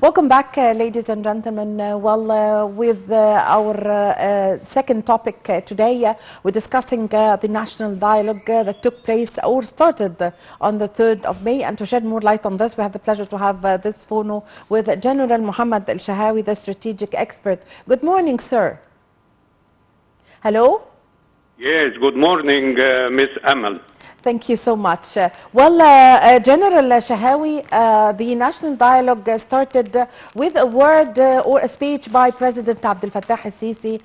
Welcome back, ladies and gentlemen. With our second topic today, we're discussing the national dialogue that took place or started on the 3rd of May. And to shed more light on this, we have the pleasure to have this phone with General Mohamed Shahawy, the strategic expert. Good morning, sir. Hello? Yes, good morning, Miss Amal. Thank you so much. General Shahawy, the national dialogue started with a word or a speech by President Abdel Fattah al-Sisi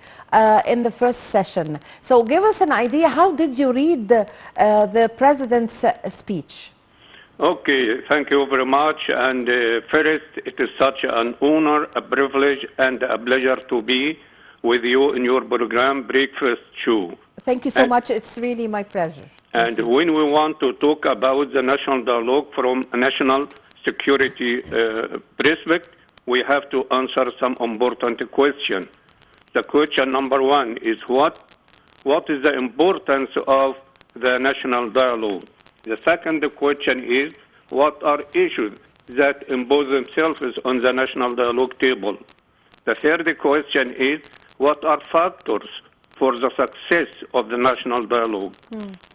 in the first session. So give us an idea, how did you read the president's speech? Okay, thank you very much. And first, it is such an honor, a privilege, and a pleasure to be with you in your program, Breakfast Show. Thank you so much. It's really my pleasure. And when we want to talk about the national dialogue from a national security perspective, we have to answer some important questions. The question number one is what is the importance of the national dialogue? The second question is what are issues that impose themselves on the national dialogue table? The third question is what are factors for the success of the national dialogue?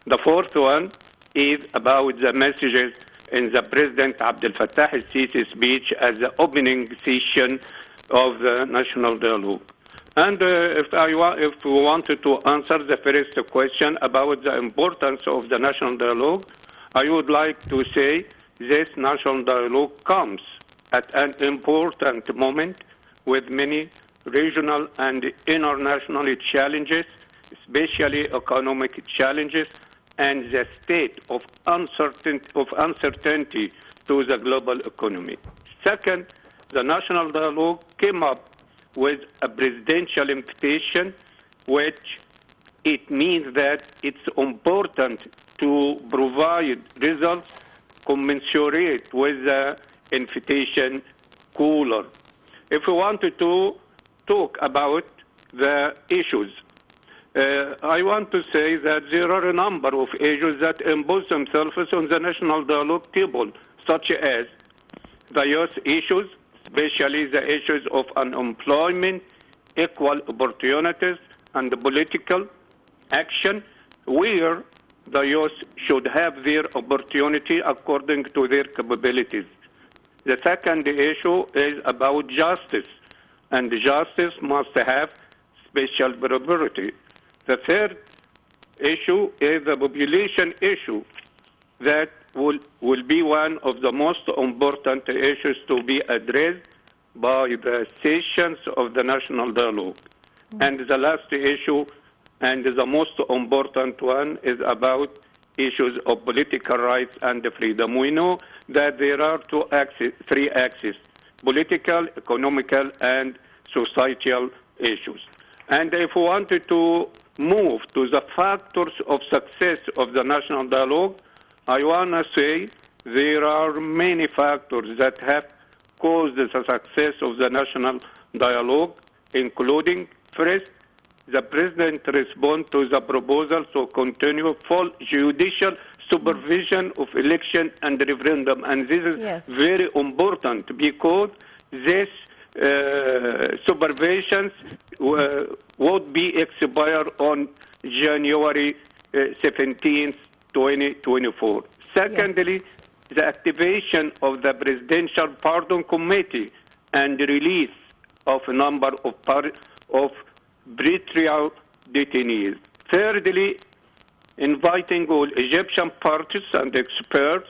The fourth one is about the messages in the President Abdel Fattah al-Sisi speech as the opening session of the national dialogue. And if we wanted to answer the first question about the importance of the national dialogue, I would like to say this national dialogue comes at an important moment with many regional and international challenges, especially economic challenges, and the state of uncertainty to the global economy. Second, the national dialogue came up with a presidential invitation, which it means that it's important to provide results commensurate with the invitation cooler. If we wanted to talk about the issues, I want to say that there are a number of issues that impose themselves on the national dialogue table, such as the youth issues, especially the issues of unemployment, equal opportunities, and political action, where the youth should have their opportunity according to their capabilities. The second issue is about justice, and justice must have special priority. The third issue is the population issue that will be one of the most important issues to be addressed by the sessions of the national dialogue. And the last issue, and the most important one, is about issues of political rights and freedom. We know that there are three axes: political, economical, and societal issues. And if we wanted to move to the factors of success of the national dialogue, I want to say there are many factors that have caused the success of the national dialogue, including, first, the President respond to the proposal to continue full judicial supervision of election and referendum. And this is very important because this supervisions would be expired on January 17th, 2024. Secondly, the activation of the Presidential Pardon Committee and release of a number of pretrial detainees. Thirdly, inviting all Egyptian parties and experts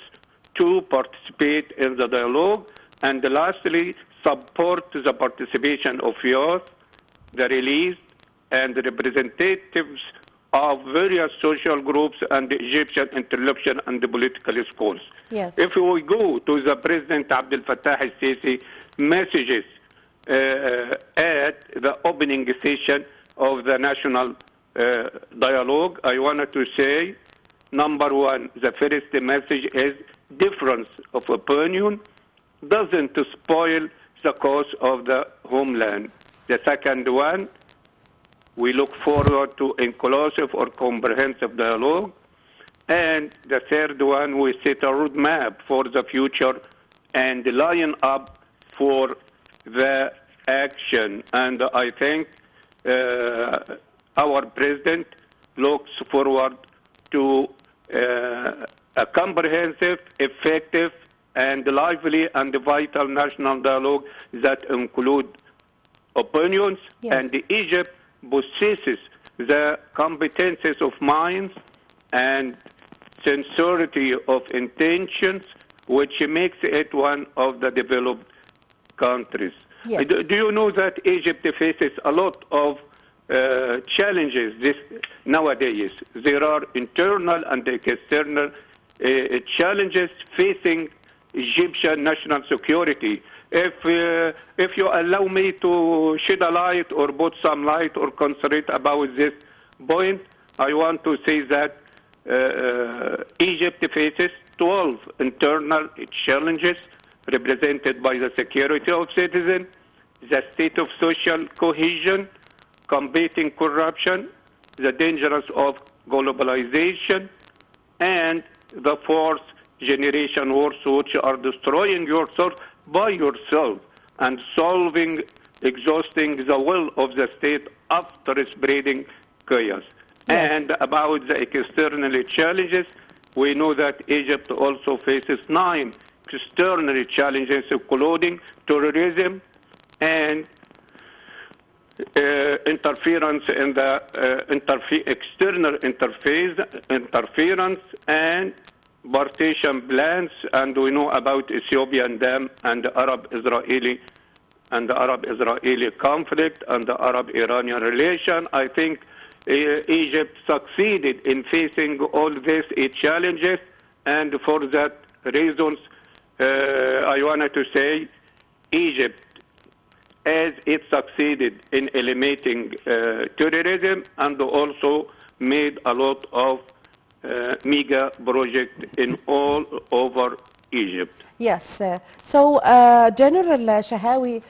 to participate in the dialogue. And lastly, support the participation of youth, the release, and the representatives of various social groups and the Egyptian intellectual and the political schools. Yes. If we go to the President Abdel Fattah al-Sisi messages at the opening session of the national dialogue, I wanted to say, number one, the first message is difference of opinion doesn't spoil the cause of the homeland. The second one, we look forward to inclusive or comprehensive dialogue. And the third one, we set a roadmap for the future and line up for the action. And I think our president looks forward to a comprehensive, effective, and lively and vital national dialogue that include opinions. Yes. And Egypt possesses the competences of minds and sincerity of intentions, which makes it one of the developed countries. Yes. Do you know that Egypt faces a lot of challenges nowadays? There are internal and external challenges facing Egyptian national security. If you allow me to shed a light or put some light or concentrate about this point, I want to say that Egypt faces 12 internal challenges represented by the security of citizens, the state of social cohesion, combating corruption, the dangers of globalization, and the fourth generation wars, which are destroying yourself by yourself and exhausting the will of the state after spreading chaos. Yes. And about the external challenges, we know that Egypt also faces 9 external challenges, including terrorism and interference in the external interference and partition plans, and we know about Ethiopian dam and the Arab-Israeli conflict and the Arab-Iranian relation. I think Egypt succeeded in facing all these challenges, and for that reasons, I wanted to say Egypt, as it succeeded in eliminating terrorism and also made a lot of mega projects in all over Egypt. Yes. So, General Shahawy,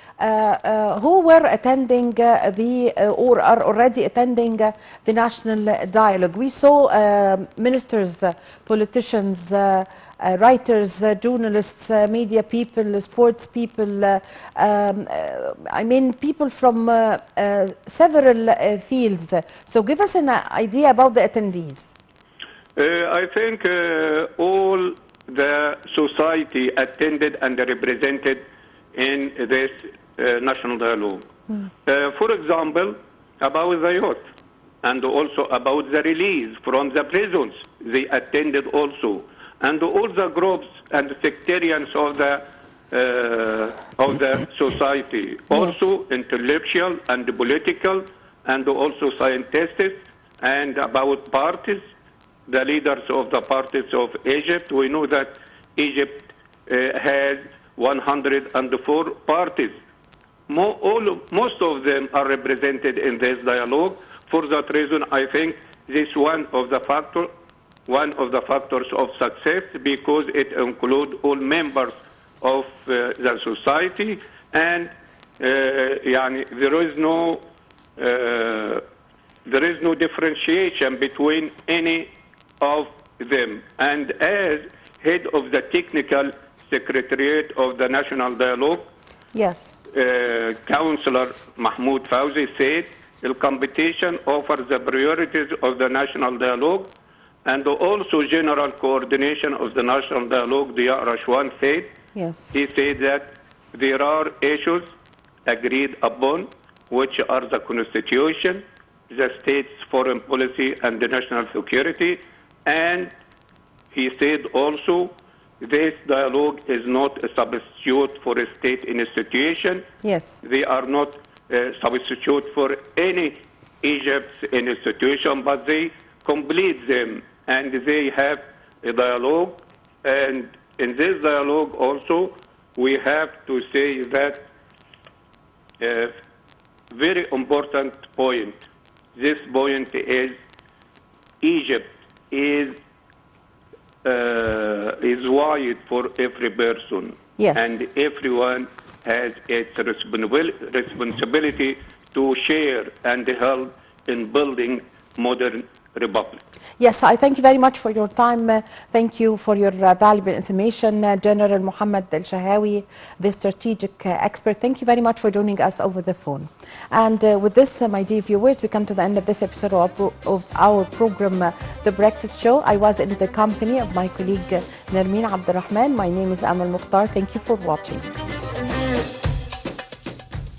who were attending or are already attending the national dialogue? We saw ministers, politicians, writers, journalists, media people, sports people, I mean people from several fields. So give us an idea about the attendees. I think all the society attended and represented in this national dialogue. For example, about the youth and also about the release from the prisons, they attended also. And all the groups and sectarians of the society, also intellectual and political, and also scientists, and about parties, the leaders of the parties of Egypt. We know that Egypt has 104 parties. Most of them are represented in this dialogue. For that reason, I think this is one of the factors of success, because it includes all members of the society, and there is no differentiation between any of them. And as head of the technical secretariat of the national dialogue, yes, Councillor Mahmoud Fawzi said, the competition offers the priorities of the national dialogue and also general coordination of the national dialogue. Dia Rashwan said, yes, he said that there are issues agreed upon, which are the constitution, the state's foreign policy and the national security. And he said also, this dialogue is not a substitute for a state institution. yes, They are not a substitute for any Egypt's institution, but they complete them, and they have a dialogue. And in this dialogue also, we have to say that a very important point. This point is Egypt is wide for every person, yes, and everyone has its responsibility to share and help in building modern Republic. Yes, I thank you very much for your time. Thank you for your valuable information, General Mohamed Shahawy, the strategic expert. Thank you very much for joining us over the phone. And with this, my dear viewers, we come to the end of this episode of our program, The Breakfast Show. I was in the company of my colleague Nermeen Abdurrahman. My name is Amal Mukhtar. Thank you for watching.